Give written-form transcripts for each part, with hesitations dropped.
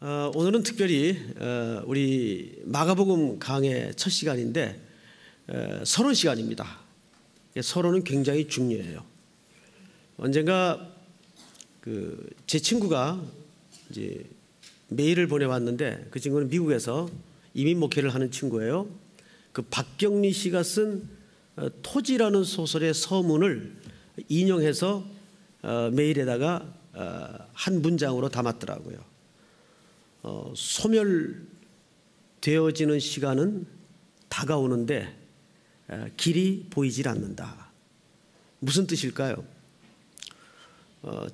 오늘은 특별히 우리 마가복음 강의 첫 시간인데 서론 시간입니다. 서론은 굉장히 중요해요. 언젠가 제 친구가 이제 메일을 보내왔는데, 그 친구는 미국에서 이민 목회를 하는 친구예요. 그 박경리 씨가 쓴 토지라는 소설의 서문을 인용해서 메일에다가 한 문장으로 담았더라고요. 소멸되어지는 시간은 다가오는데 길이 보이질 않는다. 무슨 뜻일까요?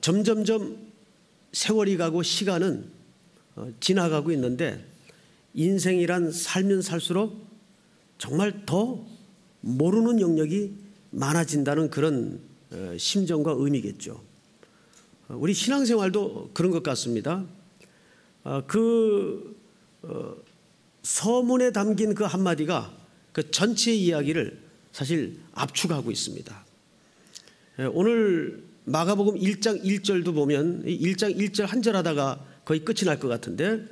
점점점 세월이 가고 시간은 지나가고 있는데, 인생이란 살면 살수록 정말 더 모르는 영역이 많아진다는 그런 심정과 의미겠죠. 우리 신앙생활도 그런 것 같습니다. 서문에 담긴 그 한마디가 그 전체 이야기를 사실 압축하고 있습니다. 오늘 마가복음 1장 1절도 보면 1장 1절 한 절 하다가 거의 끝이 날 것 같은데,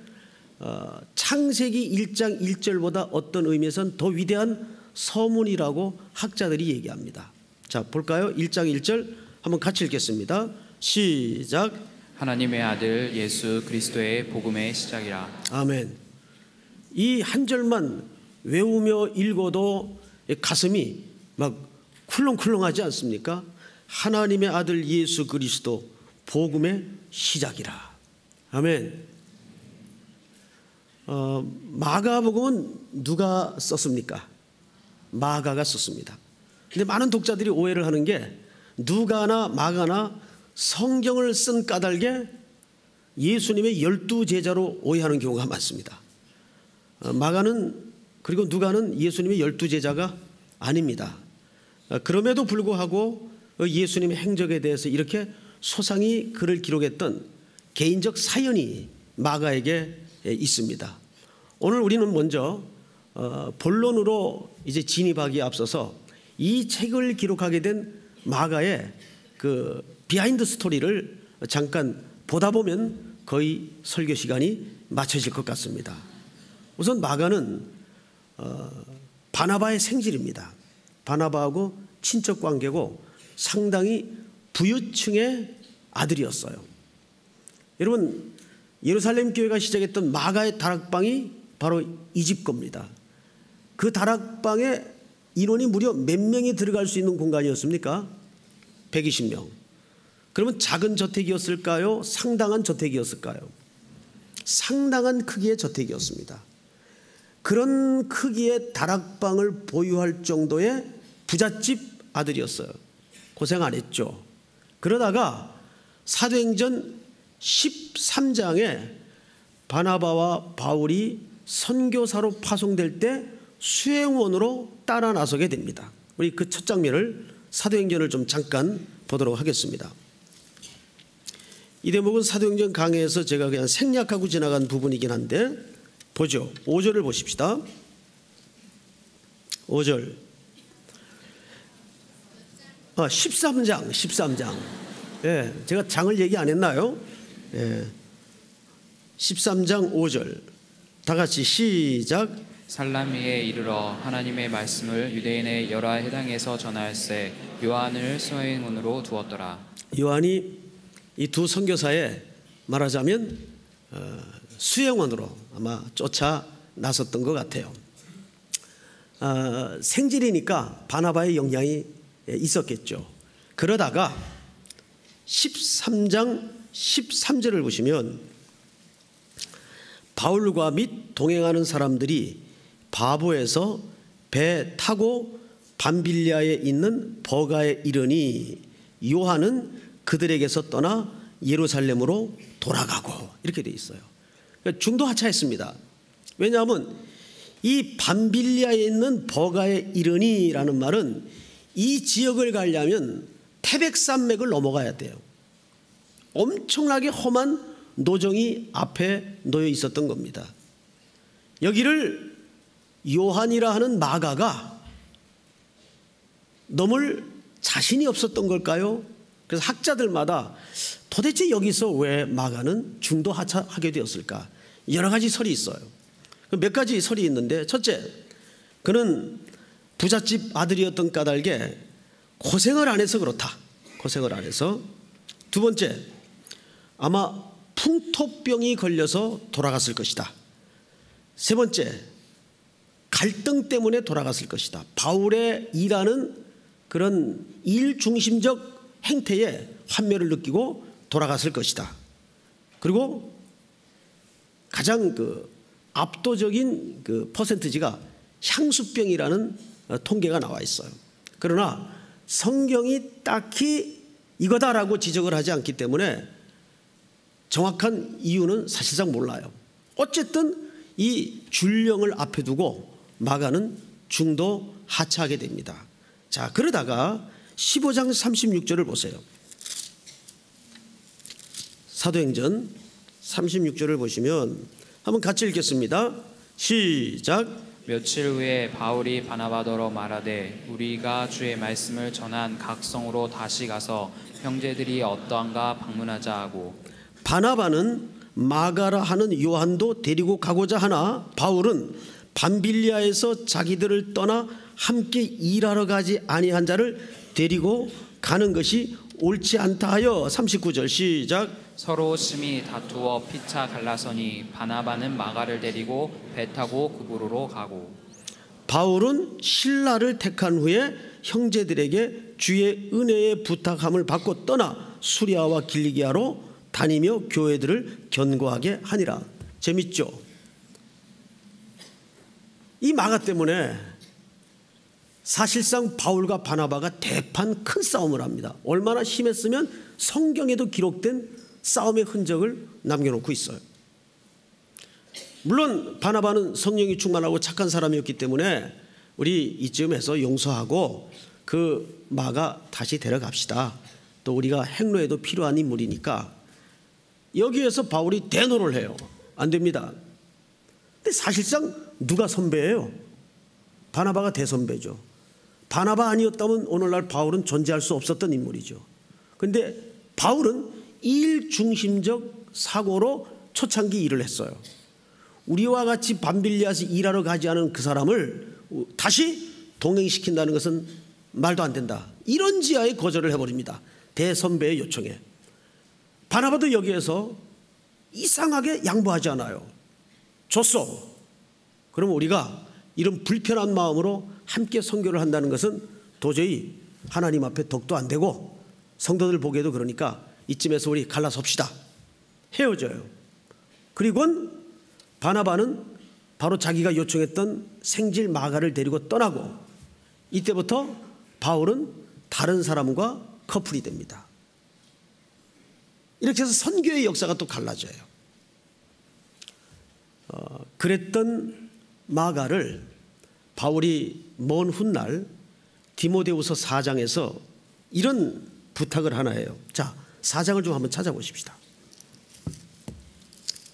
창세기 1장 1절보다 어떤 의미에서는 더 위대한 서문이라고 학자들이 얘기합니다. 자, 볼까요? 1장 1절 한번 같이 읽겠습니다. 시작. 하나님의 아들 예수 그리스도의 복음의 시작이라. 아멘. 이 한 절만 외우며 읽어도 가슴이 막 쿨렁쿨렁하지 않습니까? 하나님의 아들 예수 그리스도 복음의 시작이라. 아멘. 마가복음은 누가 썼습니까? 마가가 썼습니다. 근데 많은 독자들이 오해를 하는 게, 누가나 마가나 성경을 쓴 까닭에 예수님의 12제자로 오해하는 경우가 많습니다. 마가는, 그리고 누가는 예수님의 12제자가 아닙니다. 그럼에도 불구하고 예수님의 행적에 대해서 이렇게 소상히 글을 기록했던 개인적 사연이 마가에게 있습니다. 오늘 우리는 먼저 본론으로 이제 진입하기에 앞서서 이 책을 기록하게 된 마가의 그 비하인드 스토리를 잠깐 보다 보면 거의 설교 시간이 맞춰질 것 같습니다. 우선 마가는 바나바의 생질입니다. 바나바하고 친척 관계고 상당히 부유층의 아들이었어요. 여러분, 예루살렘 교회가 시작했던 마가의 다락방이 바로 이 집 겁니다. 그 다락방에 인원이 무려 몇 명이 들어갈 수 있는 공간이었습니까? 120명. 그러면 작은 저택이었을까요? 상당한 저택이었을까요? 상당한 크기의 저택이었습니다. 그런 크기의 다락방을 보유할 정도의 부잣집 아들이었어요. 고생 안 했죠. 그러다가 사도행전 13장에 바나바와 바울이 선교사로 파송될 때 수행원으로 따라 나서게 됩니다. 우리 그 첫 장면을, 사도행전을 좀 잠깐 보도록 하겠습니다. 이 대목은 사도행전 강해에서 제가 그냥 생략하고 지나간 부분이긴 한데, 보죠. 5절을 보십시다. 5절. 13장. 예, 제가 장을 얘기 안 했나요? 예. 13장 5절. 다 같이 시작. 살라미에 이르러 하나님의 말씀을 유대인의 여러 해당에서 전하였세 요한을 수행원으로 두었더라. 요한이 이 두 선교사에 말하자면 수행원으로 아마 쫓아 나섰던 것 같아요. 생질이니까 바나바의 영향이 있었겠죠. 그러다가 13장 13절을 보시면, 바울과 및 동행하는 사람들이 바보에서 배 타고 밤빌리아에 있는 버가에 이르니 요한은 그들에게서 떠나 예루살렘으로 돌아가고, 이렇게 돼 있어요. 중도 하차했습니다. 왜냐하면 이 밤빌리아에 있는 버가에 이르니라는 말은 이 지역을 가려면 태백산맥을 넘어가야 돼요. 엄청나게 험한 노정이 앞에 놓여 있었던 겁니다. 여기를 요한이라 하는 마가가 넘을 자신이 없었던 걸까요? 그래서 학자들마다 도대체 여기서 왜 마가는 중도 하차하게 되었을까? 여러 가지 설이 있어요. 몇 가지 설이 있는데, 첫째, 그는 부잣집 아들이었던 까닭에 고생을 안 해서 그렇다. 고생을 안 해서. 두 번째, 아마 풍토병이 걸려서 돌아갔을 것이다. 세 번째, 갈등 때문에 돌아갔을 것이다. 바울의 일하는 그런 일 중심적 행태에 환멸을 느끼고 돌아갔을 것이다. 그리고 가장 압도적인 퍼센티지가 향수병이라는 통계가 나와 있어요. 그러나 성경이 딱히 이거다라고 지적을 하지 않기 때문에 정확한 이유는 사실상 몰라요. 어쨌든 이 줄령을 앞에 두고 마가는 중도 하차하게 됩니다. 자, 그러다가 15장 36절을 보세요. 사도행전 36절을 보시면 한번 같이 읽겠습니다. 시작. 며칠 후에 바울이 바나바더러 말하되 우리가 주의 말씀을 전한 각 성으로 다시 가서 형제들이 어떠한가 방문하자 하고. 바나바는 마가라 하는 요한도 데리고 가고자 하나 바울은 밤빌리아에서 자기들을 떠나 함께 일하러 가지 아니한 자를 데리고 가는 것이 옳지 않다 하여. 39절 시작. 서로 심히 다투어 피차 갈라서니 바나바는 마가를 데리고 배 타고 그부로로 가고. 바울은 신라를 택한 후에 형제들에게 주의 은혜의 부탁함을 받고 떠나 수리아와 길리기아로 다니며 교회들을 견고하게 하니라. 재밌죠? 이 마가 때문에 사실상 바울과 바나바가 대판 큰 싸움을 합니다. 얼마나 심했으면 성경에도 기록된 싸움의 흔적을 남겨놓고 있어요. 물론 바나바는 성령이 충만하고 착한 사람이었기 때문에 우리 이쯤에서 용서하고 그 마가 다시 데려갑시다. 또 우리가 행로에도 필요한 인물이니까. 여기에서 바울이 대노를 해요. 안 됩니다. 근데 사실상 누가 선배예요? 바나바가 대선배죠. 바나바 아니었다면 오늘날 바울은 존재할 수 없었던 인물이죠. 그런데 바울은 일 중심적 사고로 초창기 일을 했어요. 우리와 같이 밤빌리아에서 일하러 가지 않은 그 사람을 다시 동행시킨다는 것은 말도 안 된다. 이런 지하에 거절을 해버립니다. 대선배의 요청에. 바나바도 여기에서 이상하게 양보하지 않아요. 줬어. 그럼 우리가 이런 불편한 마음으로 함께 선교를 한다는 것은 도저히 하나님 앞에 덕도 안 되고 성도들 보기에도 그러니까 이쯤에서 우리 갈라섭시다. 헤어져요. 그리고는 바나바는 바로 자기가 요청했던 생질 마가를 데리고 떠나고 이때부터 바울은 다른 사람과 커플이 됩니다. 이렇게 해서 선교의 역사가 또 갈라져요. 그랬던 마가를 바울이 먼 훗날 디모데후서 4장에서 이런 부탁을 하나 해요. 자, 4장을 좀 한번 찾아보십시다.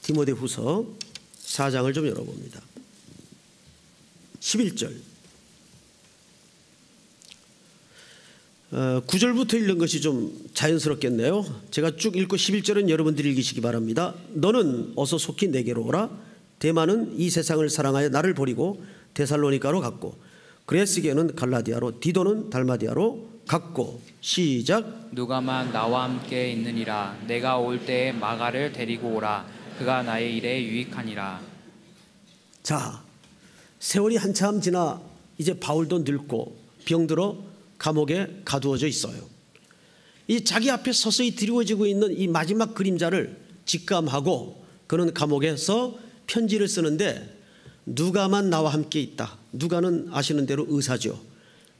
디모데후서 4장을 좀 열어봅니다. 11절 9절부터 읽는 것이 좀 자연스럽겠네요. 제가 쭉 읽고 11절은 여러분들이 읽으시기 바랍니다. 너는 어서 속히 내게로 오라. 데마는 이 세상을 사랑하여 나를 버리고 데살로니가로 갔고 그레스게는 갈라디아로 디도는 달마디아로 갔고. 시작. 누가만 나와 함께 있느니라. 내가 올 때에 마가를 데리고 오라. 그가 나의 일에 유익하니라. 자, 세월이 한참 지나 이제 바울도 늙고 병들어 감옥에 가두어져 있어요. 이 자기 앞에 서서히 드리워지고 있는 이 마지막 그림자를 직감하고 그는 감옥에서 편지를 쓰는데 누가만 나와 함께 있다. 누가는 아시는 대로 의사죠.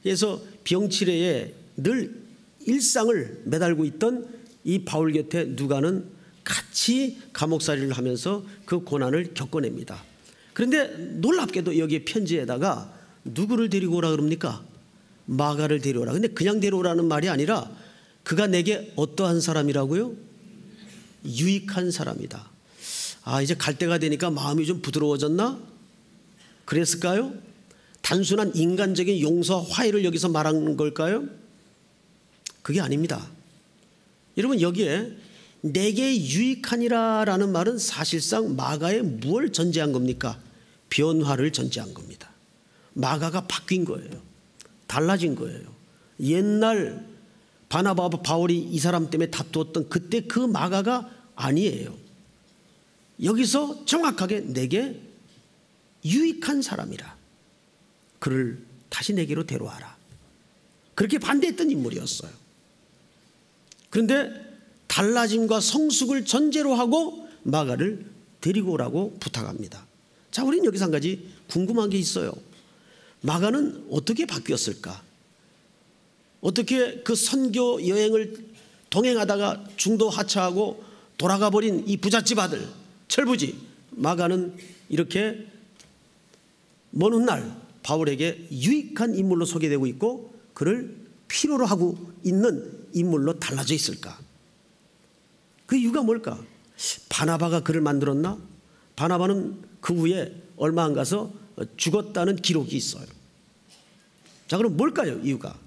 그래서 병치레에 늘 일상을 매달고 있던 이 바울 곁에 누가는 같이 감옥살이를 하면서 그 고난을 겪어냅니다. 그런데 놀랍게도 여기에 편지에다가 누구를 데리고 오라 그럽니까? 마가를 데려오라. 근데 그냥 데려오라는 말이 아니라 그가 내게 어떠한 사람이라고요? 유익한 사람이다. 아, 이제 갈 때가 되니까 마음이 좀 부드러워졌나? 그랬을까요? 단순한 인간적인 용서와 화해를 여기서 말하는 걸까요? 그게 아닙니다. 여러분, 여기에 내게 유익하니라라는 말은 사실상 마가에 무엇을 전제한 겁니까? 변화를 전제한 겁니다. 마가가 바뀐 거예요. 달라진 거예요. 옛날 바나바와 바울이 이 사람 때문에 다투었던 그때 그 마가가 아니에요. 여기서 정확하게 내게 유익한 사람이라. 그를 다시 내게로 데려와라. 그렇게 반대했던 인물이었어요. 그런데 달라짐과 성숙을 전제로 하고 마가를 데리고 오라고 부탁합니다. 자, 우리는 여기서 한 가지 궁금한 게 있어요. 마가는 어떻게 바뀌었을까? 어떻게 그 선교 여행을 동행하다가 중도 하차하고 돌아가 버린 이 부잣집 아들 철부지 마가는 이렇게 먼 훗날 바울에게 유익한 인물로 소개되고 있고 그를 필요로 하고 있는 인물로 달라져 있을까? 그 이유가 뭘까? 바나바가 그를 만들었나? 바나바는 그 후에 얼마 안 가서 죽었다는 기록이 있어요. 자, 그럼 뭘까요? 이유가?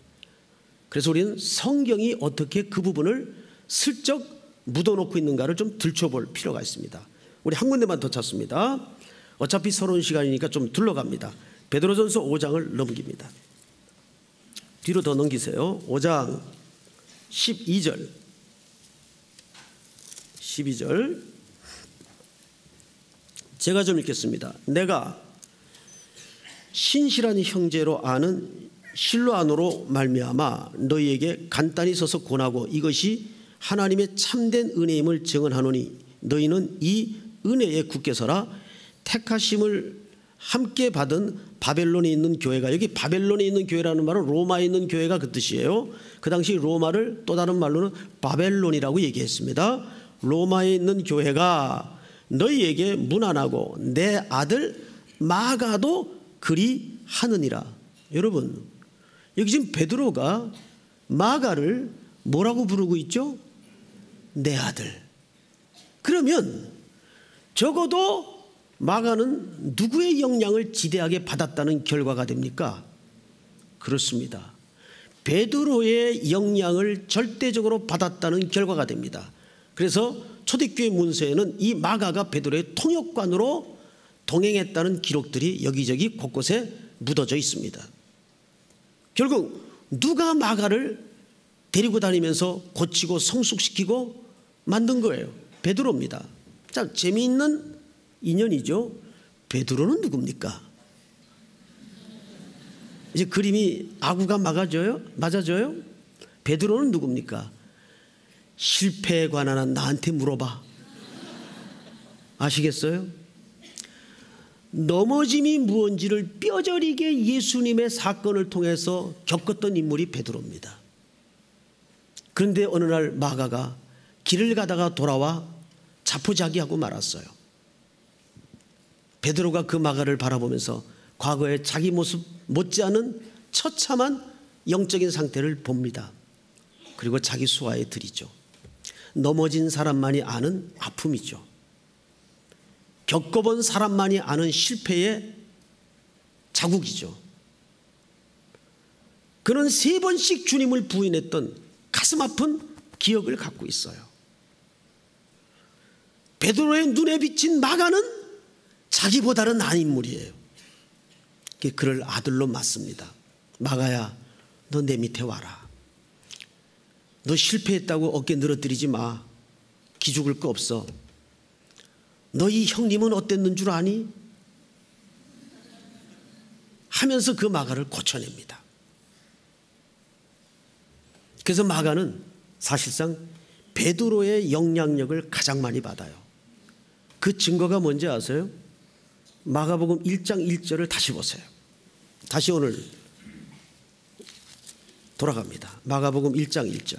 그래서 우리는 성경이 어떻게 그 부분을 슬쩍 묻어놓고 있는가를 좀 들춰볼 필요가 있습니다. 우리 한 군데만 더 찾습니다. 어차피 서러운 시간이니까 좀 둘러갑니다. 베드로전서 5장을 넘깁니다. 뒤로 더 넘기세요. 5장 12절. 제가 좀 읽겠습니다. 내가 신실한 형제로 아는 실로아노로 말미암아 너희에게 간단히 써서 권하고 이것이 하나님의 참된 은혜임을 증언하노니 너희는 이 은혜에 굳게 서라. 택하심을 함께 받은 바벨론에 있는 교회가, 여기 바벨론에 있는 교회라는 말은 로마에 있는 교회가 그 뜻이에요. 그 당시 로마를 또 다른 말로는 바벨론이라고 얘기했습니다. 로마에 있는 교회가 너희에게 문안하고 내 아들 마가도 그리 하느니라. 여러분, 여기 지금 베드로가 마가를 뭐라고 부르고 있죠? 내 아들. 그러면 적어도 마가는 누구의 영향을 지대하게 받았다는 결과가 됩니까? 그렇습니다. 베드로의 영향을 절대적으로 받았다는 결과가 됩니다. 그래서 초대교회 문서에는 이 마가가 베드로의 통역관으로 동행했다는 기록들이 여기저기 곳곳에 묻어져 있습니다. 결국 누가 마가를 데리고 다니면서 고치고 성숙시키고 만든 거예요? 베드로입니다. 자, 재미있는 인연이죠. 베드로는 누굽니까? 이제 그림이 아구가 맞아져요? 베드로는 누굽니까? 실패에 관한 한 나한테 물어봐. 아시겠어요? 넘어짐이 무언지를 뼈저리게 예수님의 사건을 통해서 겪었던 인물이 베드로입니다. 그런데 어느 날 마가가 길을 가다가 돌아와 자포자기하고 말았어요. 베드로가 그 마가를 바라보면서 과거의 자기 모습 못지않은 처참한 영적인 상태를 봅니다. 그리고 자기 수하에 들이죠. 넘어진 사람만이 아는 아픔이죠. 겪어본 사람만이 아는 실패의 자국이죠. 그는 3번씩 주님을 부인했던 가슴 아픈 기억을 갖고 있어요. 베드로의 눈에 비친 마가는 자기보다는 나은 인물이에요. 그를 아들로 맞습니다. 마가야, 너 내 밑에 와라. 너 실패했다고 어깨 늘어뜨리지 마. 기죽을 거 없어. 너희 형님은 어땠는 줄 아니? 하면서 그 마가를 고쳐냅니다. 그래서 마가는 사실상 베드로의 영향력을 가장 많이 받아요. 그 증거가 뭔지 아세요? 마가복음 1장 1절을 다시 보세요. 다시 오늘 돌아갑니다. 마가복음 1장 1절.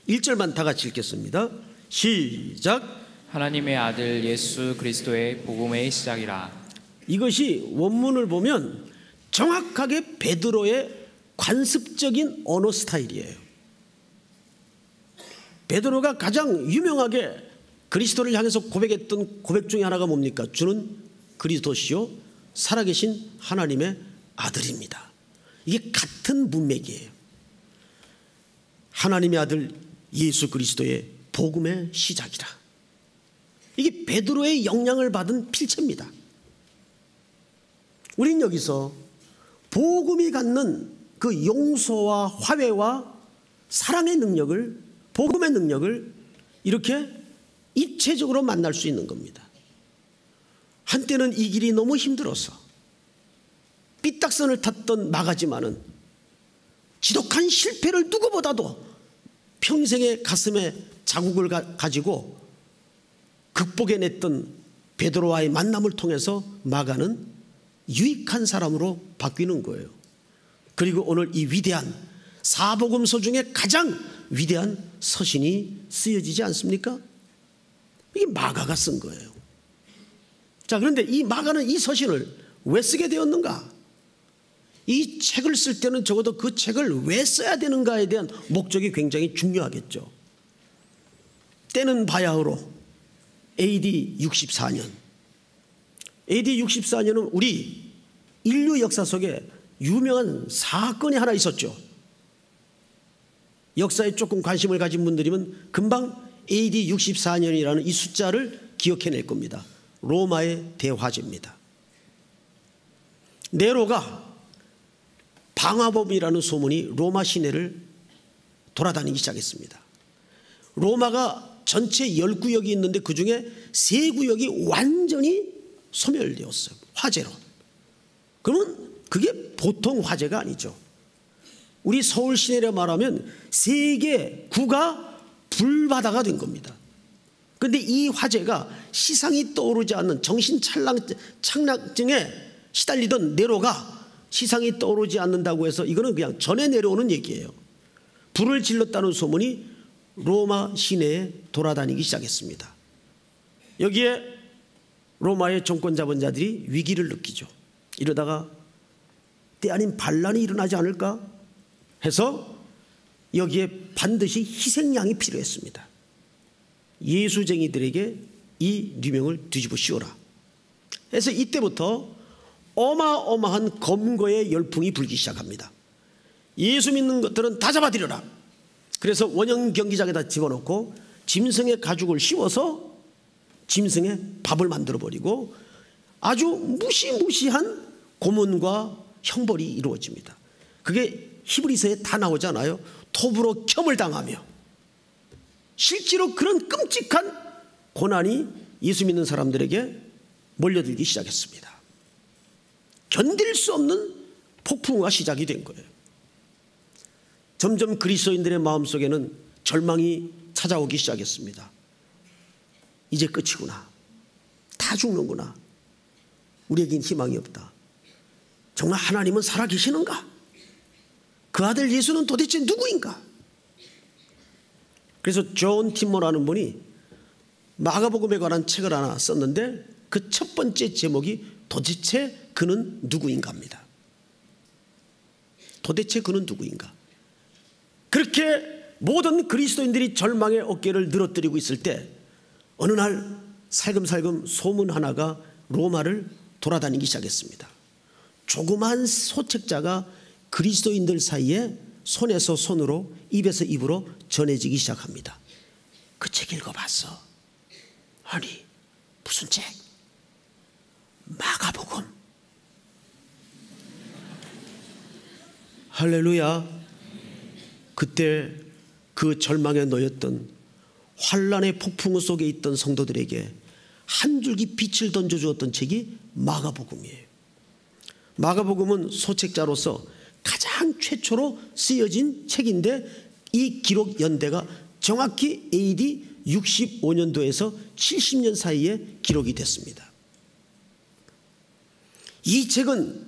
1절만 다 같이 읽겠습니다. 시작. 하나님의 아들 예수 그리스도의 복음의 시작이라. 이것이 원문을 보면 정확하게 베드로의 관습적인 언어 스타일이에요. 베드로가 가장 유명하게 그리스도를 향해서 고백했던 고백 중에 하나가 뭡니까? 주는 그리스도시요 살아계신 하나님의 아들입니다. 이게 같은 문맥이에요. 하나님의 아들 예수 그리스도의 복음의 시작이라. 이게 베드로의 영향을 받은 필체입니다. 우린 여기서 복음이 갖는 그 용서와 화해와 사랑의 능력을, 복음의 능력을 이렇게 입체적으로 만날 수 있는 겁니다. 한때는 이 길이 너무 힘들어서 삐딱선을 탔던 마가지만은 지독한 실패를 누구보다도 평생의 가슴에 자국을 가지고 극복해냈던 베드로와의 만남을 통해서 마가는 유익한 사람으로 바뀌는 거예요. 그리고 오늘 이 위대한 사복음서 중에 가장 위대한 서신이 쓰여지지 않습니까? 이게 마가가 쓴 거예요. 자, 그런데 이 마가는 이 서신을 왜 쓰게 되었는가? 이 책을 쓸 때는 적어도 그 책을 왜 써야 되는가에 대한 목적이 굉장히 중요하겠죠. 때는 바야흐로 AD 64년. AD 64년은 우리 인류 역사 속에 유명한 사건이 하나 있었죠. 역사에 조금 관심을 가진 분들이면 금방 AD 64년이라는 이 숫자를 기억해낼 겁니다. 로마의 대화재입니다. 네로가 방화범이라는 소문이 로마 시내를 돌아다니기 시작했습니다. 로마가 전체 10구역이 있는데 그중에 3구역이 완전히 소멸되었어요. 화재로. 그러면 그게 보통 화재가 아니죠. 우리 서울 시내로 말하면 3개 구가 불바다가 된 겁니다. 그런데 이 화재가 시상이 떠오르지 않는 정신착락증에 시달리던 네로가 시상이 떠오르지 않는다고 해서 이거는 그냥 전에 내려오는 얘기예요. 불을 질렀다는 소문이 로마 시내에 돌아다니기 시작했습니다. 여기에 로마의 정권 잡은 자들이 위기를 느끼죠. 이러다가 때 아닌 반란이 일어나지 않을까 해서 여기에 반드시 희생양이 필요했습니다. 예수쟁이들에게 이 누명을 뒤집어 씌워라. 그래서 이때부터 어마어마한 검거의 열풍이 불기 시작합니다. 예수 믿는 것들은 다 잡아들여라. 그래서 원형 경기장에다 집어넣고 짐승의 가죽을 씌워서 짐승의 밥을 만들어버리고 아주 무시무시한 고문과 형벌이 이루어집니다. 그게 히브리서에 다 나오잖아요. 톱으로 켬을 당하며. 실제로 그런 끔찍한 고난이 예수 믿는 사람들에게 몰려들기 시작했습니다. 견딜 수 없는 폭풍우가 시작이 된 거예요. 점점 그리스도인들의 마음속에는 절망이 찾아오기 시작했습니다. 이제 끝이구나. 다 죽는구나. 우리에겐 희망이 없다. 정말 하나님은 살아계시는가? 그 아들 예수는 도대체 누구인가? 그래서 존 팀모라는 분이 마가복음에 관한 책을 하나 썼는데 그 첫 번째 제목이 도대체 그는 누구인가입니다. 도대체 그는 누구인가? 그렇게 모든 그리스도인들이 절망의 어깨를 늘어뜨리고 있을 때 어느 날 살금살금 소문 하나가 로마를 돌아다니기 시작했습니다. 조그만 소책자가 그리스도인들 사이에 손에서 손으로 입에서 입으로 전해지기 시작합니다. 그 책 읽어봤어? 아니 무슨 책? 마가복음. 할렐루야. 그때 그 절망에 놓였던 환란의 폭풍우 속에 있던 성도들에게 한 줄기 빛을 던져주었던 책이 마가복음이에요. 마가복음은 소책자로서 가장 최초로 쓰여진 책인데 이 기록 연대가 정확히 AD 65년도에서 70년 사이에 기록이 됐습니다. 이 책은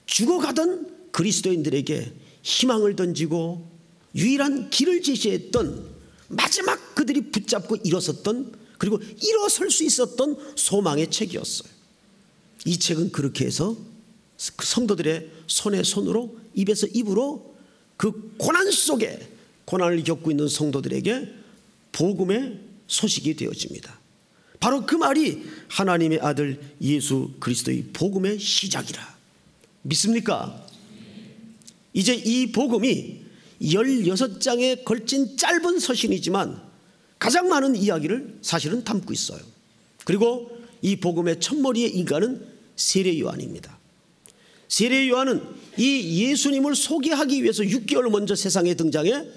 죽어가던 그리스도인들에게 희망을 던지고 유일한 길을 제시했던 마지막 그들이 붙잡고 일어섰던 그리고 일어설 수 있었던 소망의 책이었어요. 이 책은 그렇게 해서 성도들의 손에 손으로 입에서 입으로 그 고난 속에 고난을 겪고 있는 성도들에게 복음의 소식이 되어집니다. 바로 그 말이 하나님의 아들 예수 그리스도의 복음의 시작이라. 믿습니까? 이제 이 복음이 16장에 걸친 짧은 서신이지만 가장 많은 이야기를 사실은 담고 있어요. 그리고 이 복음의 첫머리의 인간은 세례 요한입니다. 세례 요한은 이 예수님을 소개하기 위해서 6개월 먼저 세상에 등장해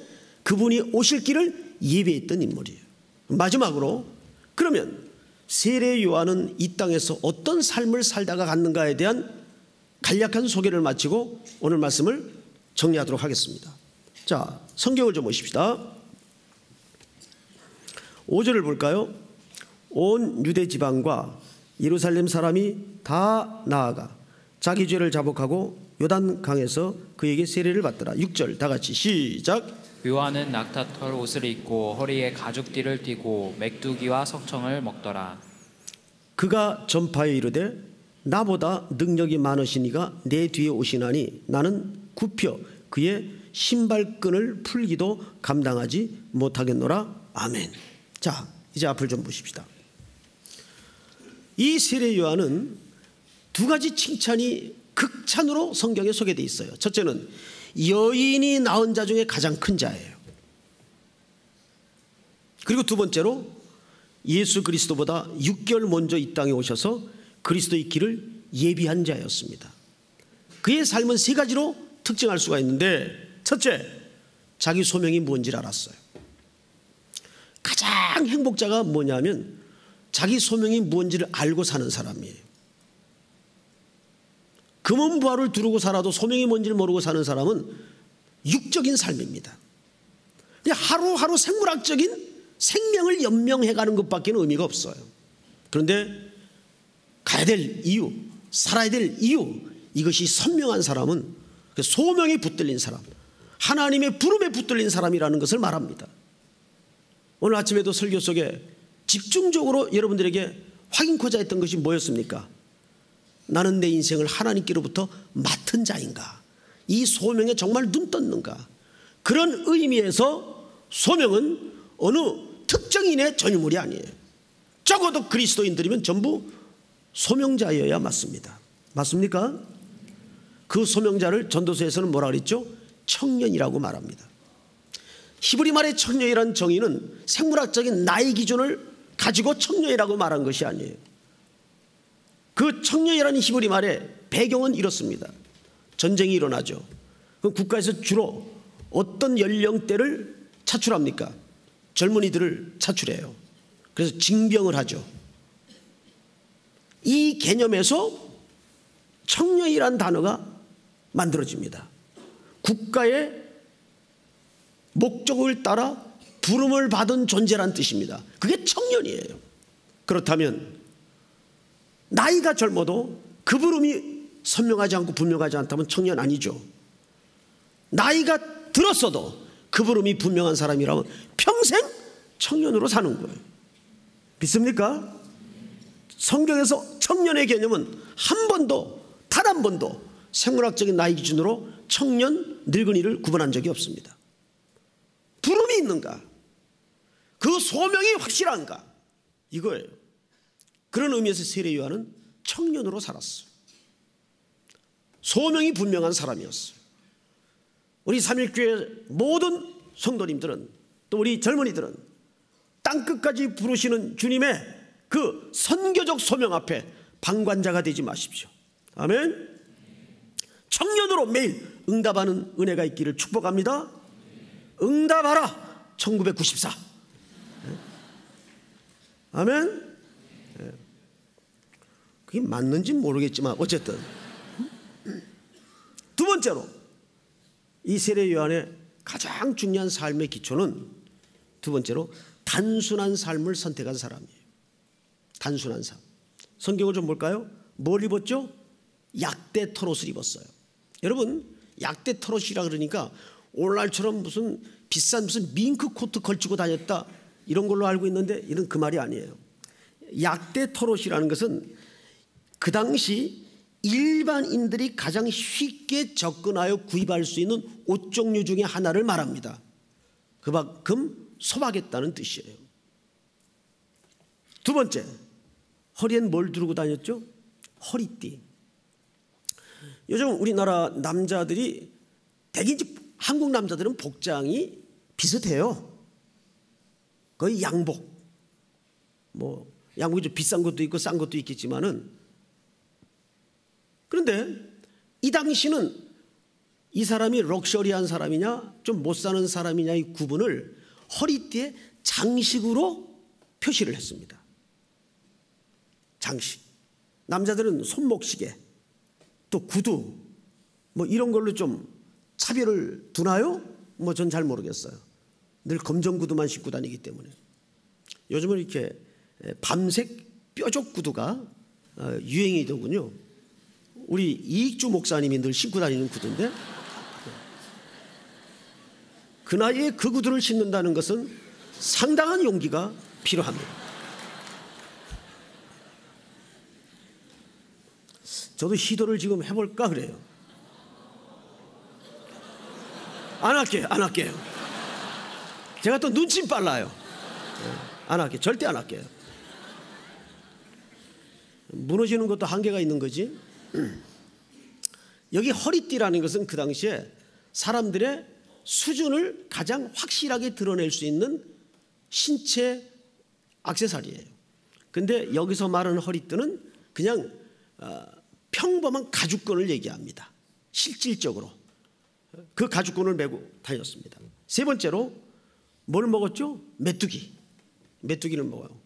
그분이 오실 길을 예배했던 인물이에요. 마지막으로 그러면 세례 요한은 이 땅에서 어떤 삶을 살다가 갔는가에 대한 간략한 소개를 마치고 오늘 말씀을 정리하도록 하겠습니다. 자, 성경을 좀 보십시다. 5절을 볼까요? 온 유대 지방과 예루살렘 사람이 다 나아가 자기 죄를 자복하고 요단 강에서 그에게 세례를 받더라. 6절 다 같이 시작. 요한은 낙타털 옷을 입고 허리에 가죽띠를 띠고 맥두기와 석청을 먹더라. 그가 전파에 이르되 나보다 능력이 많으시니가 내 뒤에 오시나니 나는 굽혀 그의 신발끈을 풀기도 감당하지 못하겠노라. 아멘. 자, 이제 앞을 좀 보십시다. 이 세례 요한은 두 가지 칭찬이 극찬으로 성경에 소개되어 있어요. 첫째는 여인이 낳은 자 중에 가장 큰 자예요. 그리고 두 번째로 예수 그리스도보다 6개월 먼저 이 땅에 오셔서 그리스도의 길을 예비한 자였습니다. 그의 삶은 세 가지로 특징할 수가 있는데, 첫째, 자기 소명이 뭔지를 알았어요. 가장 행복자가 뭐냐면 자기 소명이 뭔지를 알고 사는 사람이에요. 금은부화를 두르고 살아도 소명이 뭔지를 모르고 사는 사람은 육적인 삶입니다. 그냥 하루하루 생물학적인 생명을 연명해가는 것밖에 의미가 없어요. 그런데 가야 될 이유, 살아야 될 이유, 이것이 선명한 사람은 소명에 붙들린 사람, 하나님의 부름에 붙들린 사람이라는 것을 말합니다. 오늘 아침에도 설교 속에 집중적으로 여러분들에게 확인코자 했던 것이 뭐였습니까? 나는 내 인생을 하나님께로부터 맡은 자인가? 이 소명에 정말 눈 떴는가? 그런 의미에서 소명은 어느 특정인의 전유물이 아니에요. 적어도 그리스도인들이면 전부 소명자여야 맞습니다. 맞습니까? 그 소명자를 전도서에서는 뭐라 그랬죠? 청년이라고 말합니다. 히브리 말의 청년이라는 정의는 생물학적인 나이 기준을 가지고 청년이라고 말한 것이 아니에요. 그 청년이라는 히브리 말의 배경은 이렇습니다. 전쟁이 일어나죠. 그럼 국가에서 주로 어떤 연령대를 차출합니까? 젊은이들을 차출해요. 그래서 징병을 하죠. 이 개념에서 청년이란 단어가 만들어집니다. 국가의 목적을 따라 부름을 받은 존재란 뜻입니다. 그게 청년이에요. 그렇다면 나이가 젊어도 그 부름이 선명하지 않고 분명하지 않다면 청년 아니죠. 나이가 들었어도 그 부름이 분명한 사람이라면 평생 청년으로 사는 거예요. 믿습니까? 성경에서 청년의 개념은 한 번도, 단 한 번도 생물학적인 나이 기준으로 청년, 늙은이를 구분한 적이 없습니다. 부름이 있는가? 그 소명이 확실한가? 이거예요. 그런 의미에서 세례 요한은 청년으로 살았어요. 소명이 분명한 사람이었어요. 우리 삼일교회 모든 성도님들은, 또 우리 젊은이들은 땅끝까지 부르시는 주님의 그 선교적 소명 앞에 방관자가 되지 마십시오. 아멘. 청년으로 매일 응답하는 은혜가 있기를 축복합니다. 응답하라 1994. 아멘. 그게 맞는지는 모르겠지만 어쨌든 두 번째로 이 세례 요한의 가장 중요한 삶의 기초는 두 번째로 단순한 삶을 선택한 사람이에요. 단순한 삶. 성경을 좀 볼까요? 뭘 입었죠? 약대 털옷을 입었어요. 여러분, 약대 털옷이라 그러니까 오늘날처럼 무슨 비싼 무슨 밍크 코트 걸치고 다녔다 이런 걸로 알고 있는데 이런 그 말이 아니에요. 약대 털옷이라는 것은 그 당시 일반인들이 가장 쉽게 접근하여 구입할 수 있는 옷 종류 중에 하나를 말합니다. 그만큼 소박했다는 뜻이에요. 두 번째, 허리엔 뭘 두르고 다녔죠? 허리띠. 요즘 우리나라 남자들이 대개 한국 남자들은 복장이 비슷해요. 거의 양복. 뭐 양복이 좀 비싼 것도 있고 싼 것도 있겠지만은, 그런데 이 당시는 이 사람이 럭셔리한 사람이냐 좀 못 사는 사람이냐의 구분을 허리띠에 장식으로 표시를 했습니다. 장식. 남자들은 손목시계, 또 구두, 뭐 이런 걸로 좀 차별을 두나요? 뭐 전 잘 모르겠어요. 늘 검정 구두만 신고 다니기 때문에. 요즘은 이렇게 밤색 뾰족 구두가 유행이더군요. 우리 이익주 목사님이 늘 신고 다니는 구두인데, 그 나이에 그 구두를 신는다는 것은 상당한 용기가 필요합니다. 저도 시도를 지금 해볼까 그래요. 안 할게요. 제가 또 눈치 빨라요. 안 할게요. 절대 안 할게요. 무너지는 것도 한계가 있는 거지. 여기 허리띠라는 것은 그 당시에 사람들의 수준을 가장 확실하게 드러낼 수 있는 신체 액세서리예요. 근데 여기서 말하는 허리띠는 그냥 평범한 가죽끈을 얘기합니다. 실질적으로 그 가죽끈을 메고 다녔습니다. 세 번째로 뭘 먹었죠? 메뚜기를 먹어요.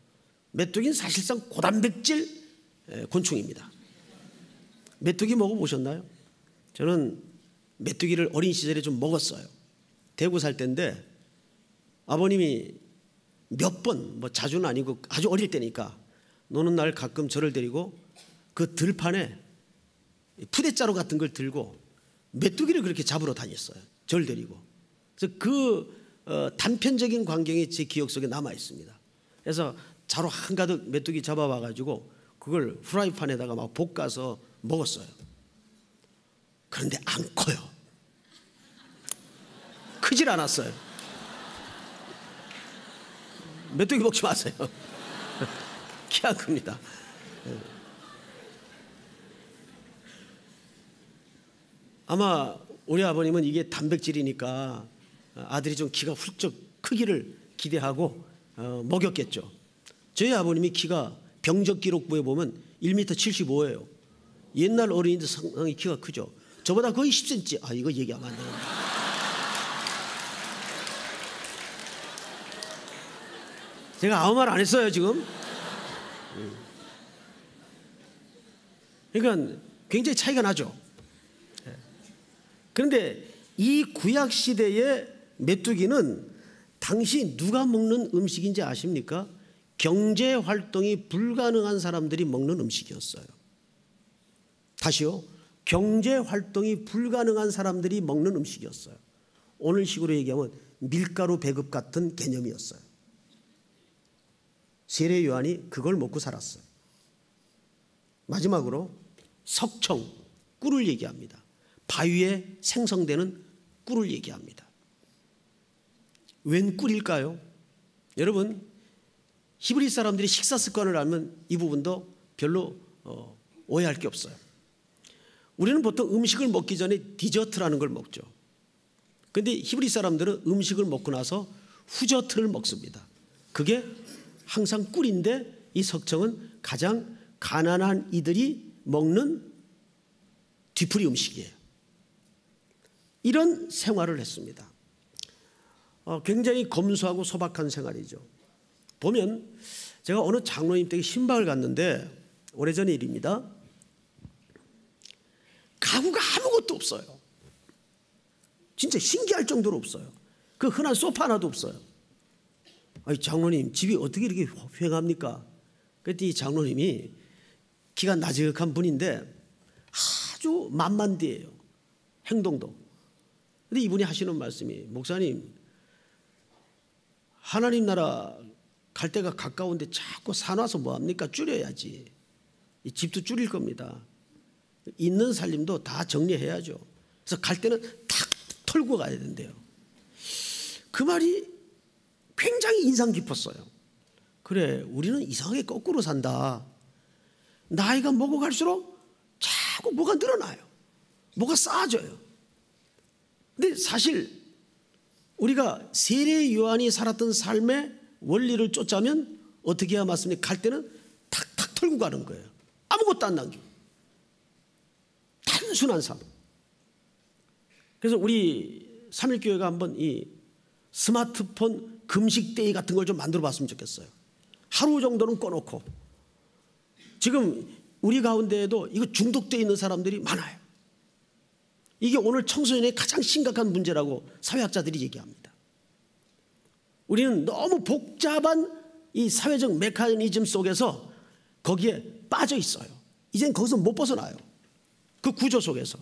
메뚜기는 사실상 고단백질 곤충입니다. 메뚜기 먹어보셨나요? 저는 메뚜기를 어린 시절에 좀 먹었어요. 대구 살 때인데 아버님이 몇 번, 뭐 자주는 아니고 아주 어릴 때니까 노는 날 가끔 저를 데리고 그 들판에 푸대자루 같은 걸 들고 메뚜기를 그렇게 잡으러 다녔어요. 저를 데리고. 그래서 그 단편적인 광경이 제 기억 속에 남아 있습니다. 그래서 자루 한가득 메뚜기 잡아와 가지고 그걸 후라이팬에다가 막 볶아서 먹었어요. 그런데 안 커요. 크질 않았어요. 메뚜기 먹지 마세요. 키 안 큽니다. 아마 우리 아버님은 이게 단백질이니까 아들이 좀 키가 훌쩍 크기를 기대하고 먹였겠죠. 저희 아버님이 키가 병적 기록부에 보면 1m 75예요. 옛날 어린이들 상당히 키가 크죠. 저보다 거의 10cm. 아, 이거 얘기하면 안 되는데. 제가 아무 말 안 했어요 지금. 그러니까 굉장히 차이가 나죠. 그런데 이 구약 시대의 메뚜기는 당시 누가 먹는 음식인지 아십니까? 경제 활동이 불가능한 사람들이 먹는 음식이었어요. 다시요. 경제 활동이 불가능한 사람들이 먹는 음식이었어요. 오늘 식으로 얘기하면 밀가루 배급 같은 개념이었어요. 세례 요한이 그걸 먹고 살았어요. 마지막으로 석청, 꿀을 얘기합니다. 바위에 생성되는 꿀을 얘기합니다. 웬 꿀일까요? 여러분, 히브리 사람들이 식사 습관을 알면 이 부분도 별로 오해할 게 없어요. 우리는 보통 음식을 먹기 전에 디저트라는 걸 먹죠. 그런데 히브리 사람들은 음식을 먹고 나서 후저트를 먹습니다. 그게 항상 꿀인데 이 석청은 가장 가난한 이들이 먹는 뒤풀이 음식이에요. 이런 생활을 했습니다. 굉장히 검소하고 소박한 생활이죠. 보면 제가 어느 장로님 댁에 신방을 갔는데 오래전의 일입니다. 가구가 아무것도 없어요. 진짜 신기할 정도로 없어요. 그 흔한 소파 하나도 없어요. 아니, 장로님 집이 어떻게 이렇게 휑합니까? 그랬더니 이 장로님이 키가 나직한 분인데 아주 만만디예요. 행동도. 근데 이분이 하시는 말씀이, 목사님, 하나님 나라 갈 데가 가까운데 자꾸 사놔서 뭐합니까? 줄여야지. 이 집도 줄일 겁니다. 있는 살림도 다 정리해야죠. 그래서 갈 때는 탁 털고 가야 된대요. 그 말이 굉장히 인상 깊었어요. 그래, 우리는 이상하게 거꾸로 산다. 나이가 먹어갈수록 자꾸 뭐가 늘어나요. 뭐가 쌓아져요. 근데 사실 우리가 세례 요한이 살았던 삶의 원리를 쫓자면 어떻게 해야 맞습니까? 갈 때는 탁탁 털고 가는 거예요. 아무것도 안 남기고. 단순한 삶. 그래서 우리 삼일교회가 한번 이 스마트폰 금식데이 같은 걸 좀 만들어 봤으면 좋겠어요. 하루 정도는 꺼놓고. 지금 우리 가운데에도 이거 중독되어 있는 사람들이 많아요. 이게 오늘 청소년의 가장 심각한 문제라고 사회학자들이 얘기합니다. 우리는 너무 복잡한 이 사회적 메커니즘 속에서 거기에 빠져 있어요. 이젠 거기서 못 벗어나요. 그 구조 속에서.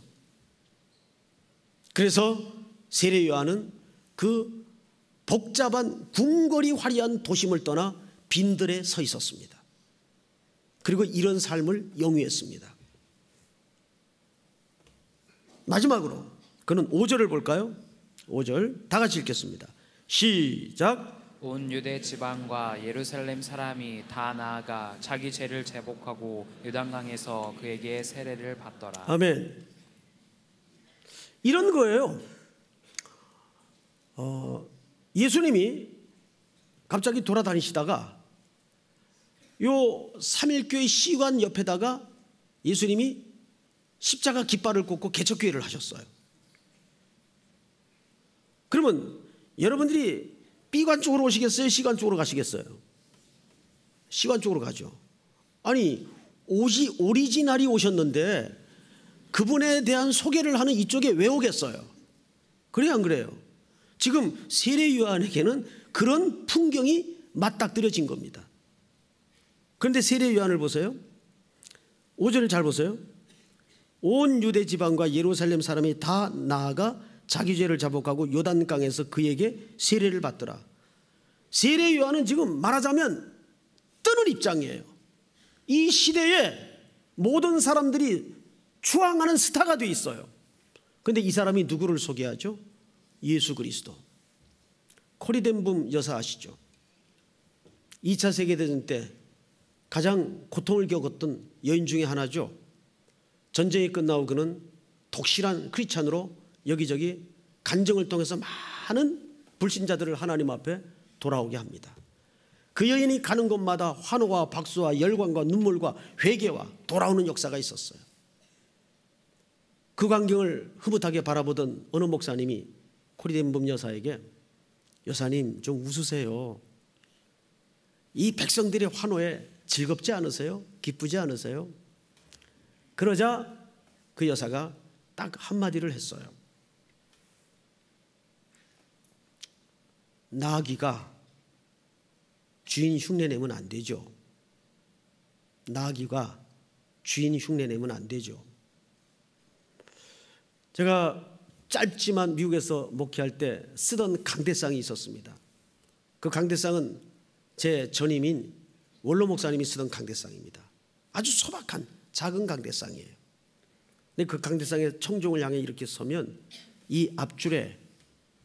그래서 세례 요한은 그 복잡한 궁궐이 화려한 도심을 떠나 빈들에 서 있었습니다. 그리고 이런 삶을 영위했습니다. 마지막으로 그는 5절을 볼까요? 5절 다 같이 읽겠습니다. 시작. 온 유대 지방과 예루살렘 사람이 다 나아가 자기 죄를 제복하고 요단강에서 그에게 세례를 받더라. 아멘. 이런 거예요. 예수님이 갑자기 돌아다니시다가 요 삼일교회 시관 옆에다가 예수님이 십자가 깃발을 꽂고 개척교회를 하셨어요. 그러면 여러분들이 B관 쪽으로 오시겠어요? C관 쪽으로 가시겠어요? C관 쪽으로 가죠. 아니 오리지널이 오셨는데 그분에 대한 소개를 하는 이쪽에 왜 오겠어요? 그래요, 안 그래요? 지금 세례 요한에게는 그런 풍경이 맞닥뜨려진 겁니다. 그런데 세례 요한을 보세요. 5절을 잘 보세요. 온 유대 지방과 예루살렘 사람이 다 나아가 자기 죄를 자복하고 요단강에서 그에게 세례를 받더라. 세례 요한은 지금 말하자면 뜨는 입장이에요. 이 시대에 모든 사람들이 추앙하는 스타가 돼 있어요. 그런데 이 사람이 누구를 소개하죠? 예수 그리스도. 코리덴붐 여사 아시죠? 2차 세계대전 때 가장 고통을 겪었던 여인 중에 하나죠. 전쟁이 끝나고 그는 독실한 크리스찬으로 여기저기 간증을 통해서 많은 불신자들을 하나님 앞에 돌아오게 합니다. 그 여인이 가는 곳마다 환호와 박수와 열광과 눈물과 회개와 돌아오는 역사가 있었어요. 그 광경을 흐뭇하게 바라보던 어느 목사님이 코리덴붐 여사에게 여사님 좀 웃으세요. 이 백성들의 환호에 즐겁지 않으세요? 기쁘지 않으세요? 그러자 그 여사가 딱 한마디를 했어요. 나귀가 주인 흉내내면 안 되죠. 나귀가 주인 흉내내면 안 되죠. 제가 짧지만 미국에서 목회할 때 쓰던 강대상이 있었습니다. 그 강대상은 제 전임인 원로 목사님이 쓰던 강대상입니다. 아주 소박한 작은 강대상이에요. 근데 그 강대상의 청중을 향해 이렇게 서면 이 앞줄에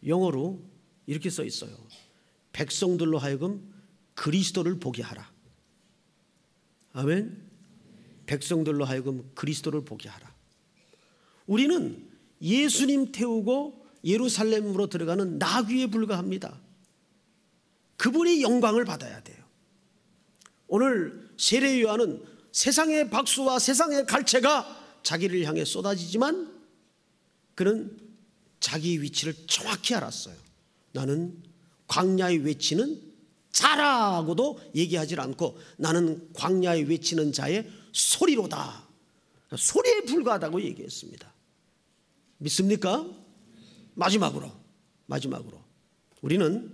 영어로 이렇게 써 있어요. 백성들로 하여금 그리스도를 보게 하라. 아멘. 백성들로 하여금 그리스도를 보게 하라. 우리는 예수님 태우고 예루살렘으로 들어가는 나귀에 불과합니다. 그분이 영광을 받아야 돼요. 오늘 세례 요한은 세상의 박수와 세상의 갈채가 자기를 향해 쏟아지지만 그는 자기 위치를 정확히 알았어요. 나는 광야에 외치는 자라고도 얘기하지 않고 나는 광야에 외치는 자의 소리로다. 소리에 불과하다고 얘기했습니다. 믿습니까? 마지막으로 우리는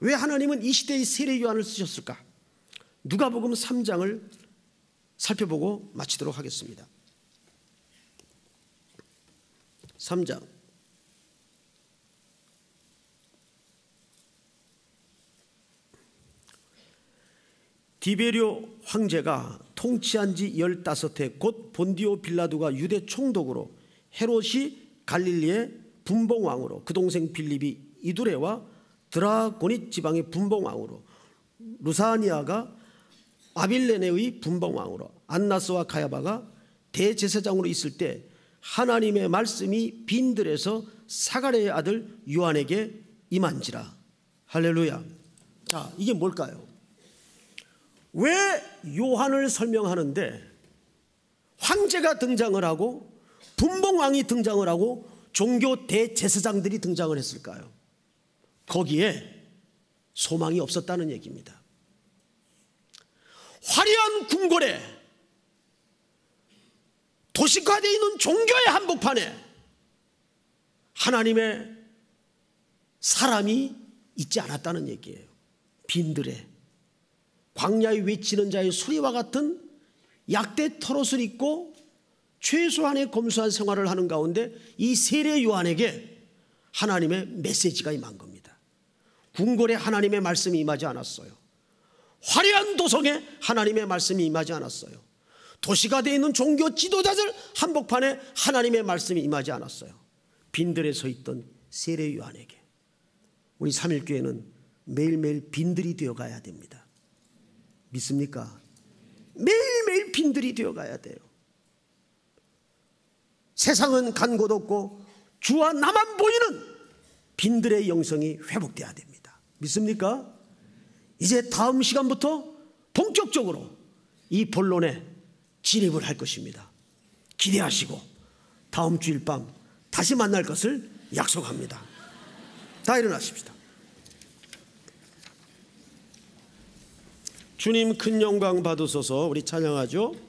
왜 하나님은 이 시대의 세례 요한을 쓰셨을까? 누가복음 3장을 살펴보고 마치도록 하겠습니다. 3장 디베리오 황제가 통치한 지 15해 곧 본디오 빌라도가 유대 총독으로 헤롯이 갈릴리의 분봉왕으로 그 동생 빌립이 이두레와 드라고닛 지방의 분봉왕으로 루사니아가 아빌레네의 분봉왕으로 안나스와 가야바가 대제사장으로 있을 때 하나님의 말씀이 빈들에서 사가랴의 아들 요한에게 임한지라. 할렐루야. 자, 이게 뭘까요? 왜 요한을 설명하는데 황제가 등장을 하고 분봉왕이 등장을 하고 종교 대제사장들이 등장을 했을까요? 거기에 소망이 없었다는 얘기입니다. 화려한 궁궐에 도시화되어 있는 종교의 한복판에 하나님의 사람이 있지 않았다는 얘기예요. 빈들에 광야에 외치는 자의 소리와 같은 약대 털옷을 입고 최소한의 검소한 생활을 하는 가운데 이 세례 요한에게 하나님의 메시지가 임한 겁니다. 궁궐에 하나님의 말씀이 임하지 않았어요. 화려한 도성에 하나님의 말씀이 임하지 않았어요. 도시가 되어 있는 종교 지도자들 한복판에 하나님의 말씀이 임하지 않았어요. 빈들에 서 있던 세례 요한에게. 우리 삼일교회는 매일매일 빈들이 되어가야 됩니다. 믿습니까? 매일매일 빈들이 되어가야 돼요. 세상은 간 곳 없고 주와 나만 보이는 빈들의 영성이 회복돼야 됩니다. 믿습니까? 이제 다음 시간부터 본격적으로 이 본론에 진입을 할 것입니다. 기대하시고 다음 주일 밤 다시 만날 것을 약속합니다. 다 일어나십시다. 주님 큰 영광 받으소서. 우리 찬양하죠.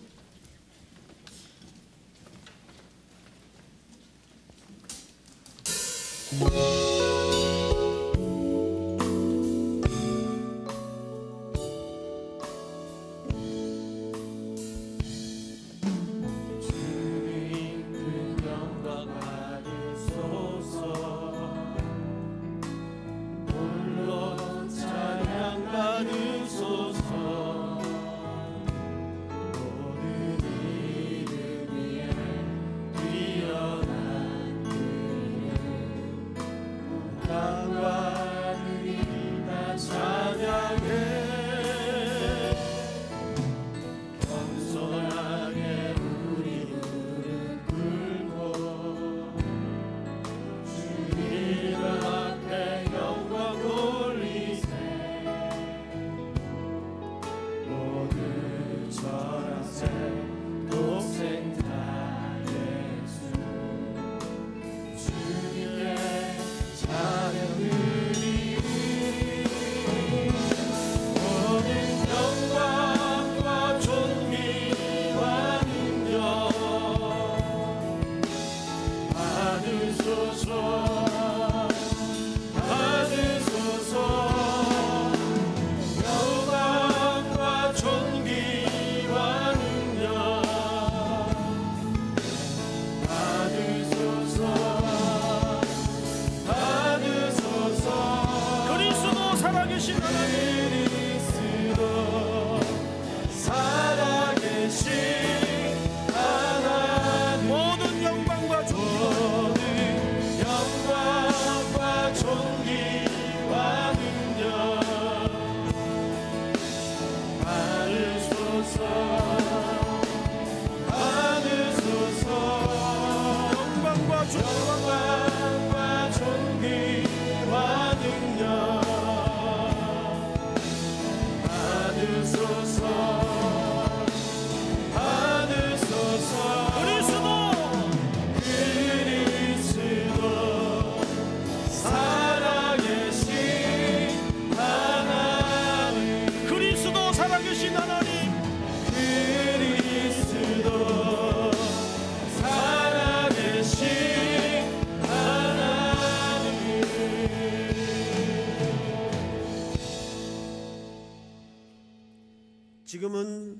지금은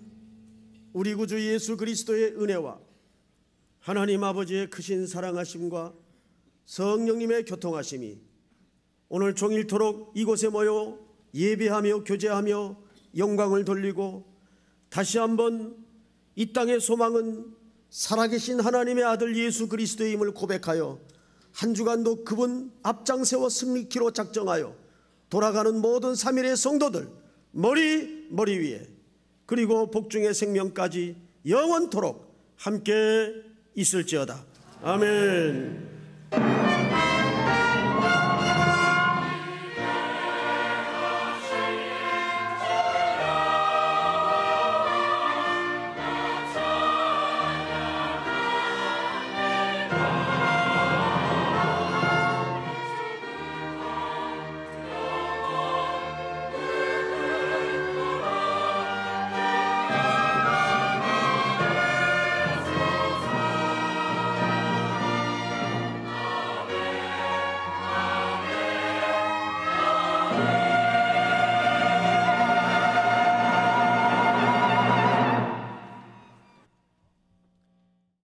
우리 구주 예수 그리스도의 은혜와 하나님 아버지의 크신 사랑하심과 성령님의 교통하심이 오늘 종일토록 이곳에 모여 예배하며 교제하며 영광을 돌리고 다시 한번 이 땅의 소망은 살아계신 하나님의 아들 예수 그리스도임을 고백하여 한 주간도 그분 앞장세워 승리키로 작정하여 돌아가는 모든 3일의 성도들 머리 위에 그리고 복중의 생명까지 영원토록 함께 있을지어다. 아멘.